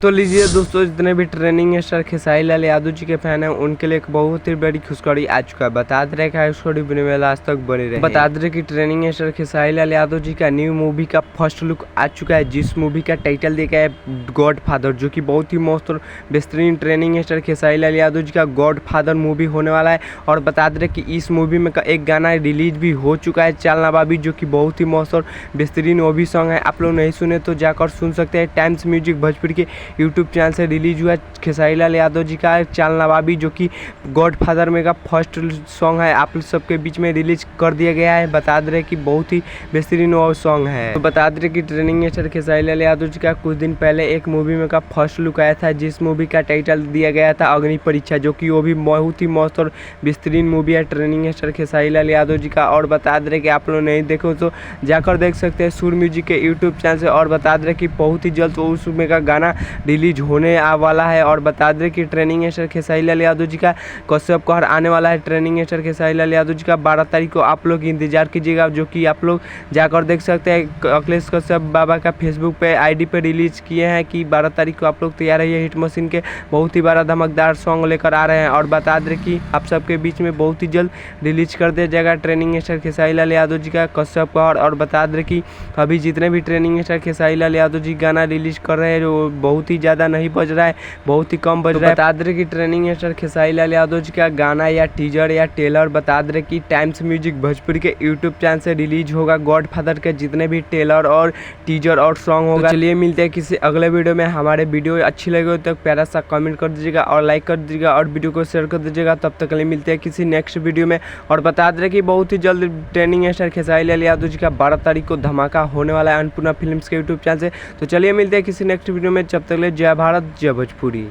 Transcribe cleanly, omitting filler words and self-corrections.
तो लीजिए दोस्तों, जितने भी ट्रेनिंग स्टार खेसारी लाल यादव जी के फैन हैं उनके लिए एक बहुत ही बड़ी खुशखबरी आ चुका है। बता दे रहे हैं खुशखबरी बने में लास्ट तक बने रहे। बता दे रहे कि ट्रेनिंग स्टार खेसारी लाल यादव जी का न्यू मूवी का फर्स्ट लुक आ चुका है, जिस मूवी का टाइटल दिया गया है गॉड फादर, जो कि बहुत ही मस्त और बेहतरीन ट्रेनिंग स्टार खेसारी लाल यादव जी का गॉड फादर मूवी होने वाला है। और बता दे रहे कि इस मूवी में एक गाना रिलीज भी हो चुका है, चाल नवाबी, जो कि बहुत ही मस्त और बेहतरीन वो भी सॉन्ग है। आप लोग नहीं सुने तो जाकर सुन सकते हैं। टाइम्स म्यूजिक भोजपुरी के यूट्यूब चैनल से रिलीज हुआ खेसारी लाल यादव जी का चाल नवाबी, जो कि गॉड फादर में का फर्स्ट सॉन्ग है, आप सबके बीच में रिलीज कर दिया गया है। बता दे रहे कि बहुत ही बेहतरीन वो सॉन्ग है। तो बता दे रहे कि ट्रेनिंग स्टार खेसारी लाल यादव जी का कुछ दिन पहले एक मूवी में का फर्स्ट लुक आया था, जिस मूवी का टाइटल दिया गया था अग्नि परीक्षा, जो कि वो भी बहुत ही मस्त और बेहतरीन मूवी है ट्रेनिंग स्टार खेसारी लाल यादव जी का। और बता दे रहे कि आप लोग नहीं देखो तो जाकर देख सकते हैं सुर म्यूजिक के यूट्यूब चैनल से। और बता दे रहे कि बहुत ही जल्द उसमें का गाना रिलीज होने वाला है। और बता दें कि ट्रेनिंग स्टार खेसारी लाल यादव जी का कश्यप कहर आने वाला है। ट्रेनिंग स्टार खेसारी लाल यादव जी का 12 तारीख को आप लोग इंतजार कीजिएगा, जो कि आप लोग जाकर देख सकते हैं। अखिलेश कश्यप बाबा का फेसबुक पे आईडी पे रिलीज किए हैं कि 12 तारीख को आप लोग तैयार रहिए, हिट मशीन के बहुत ही बड़ा धमकदार सॉन्ग लेकर आ रहे हैं। और बता दें कि आप सबके बीच में बहुत ही जल्द रिलीज कर दिया जाएगा ट्रेनिंग स्टार खेसारी लाल यादव जी का कश्यप कहर। और बता दें कि अभी जितने भी ट्रेनिंग स्टार खेसारी लाल यादव जी गाना रिलीज कर रहे हैं जो बहुत ही ज़्यादा नहीं बज रहा है, बहुत ही कम बज रहा है। बता दे कि ट्रेनिंग स्टार खेसारी लाल यादव जी का गाना या टीजर या टेलर बता दे कि टाइम्स म्यूजिक भोजपुरी के यूट्यूब चैनल से रिलीज होगा। गॉड फादर के जितने भी टेलर और टीजर और सॉन्ग होगा। तो चलिए मिलते हैं किसी अगले वीडियो में। हमारे वीडियो अच्छी लगे तो प्यारा सा कमेंट कर दीजिएगा और लाइक कर दीजिएगा और वीडियो को शेयर कर दीजिएगा। तब तक के लिए मिलते हैं किसी नेक्स्ट वीडियो में। और बता दे कि बहुत ही जल्द ट्रेनिंग स्टार खेसारी लाल यादव जी का 12 तारीख को धमाका होने वाला है अन्नपूर्णा फिल्म्स के यूट्यूब चैनल से। तो चलिए मिलते हैं किसी नेक्स्ट वीडियो में। जब तक के लिए जय भारत जय भोजपुरी।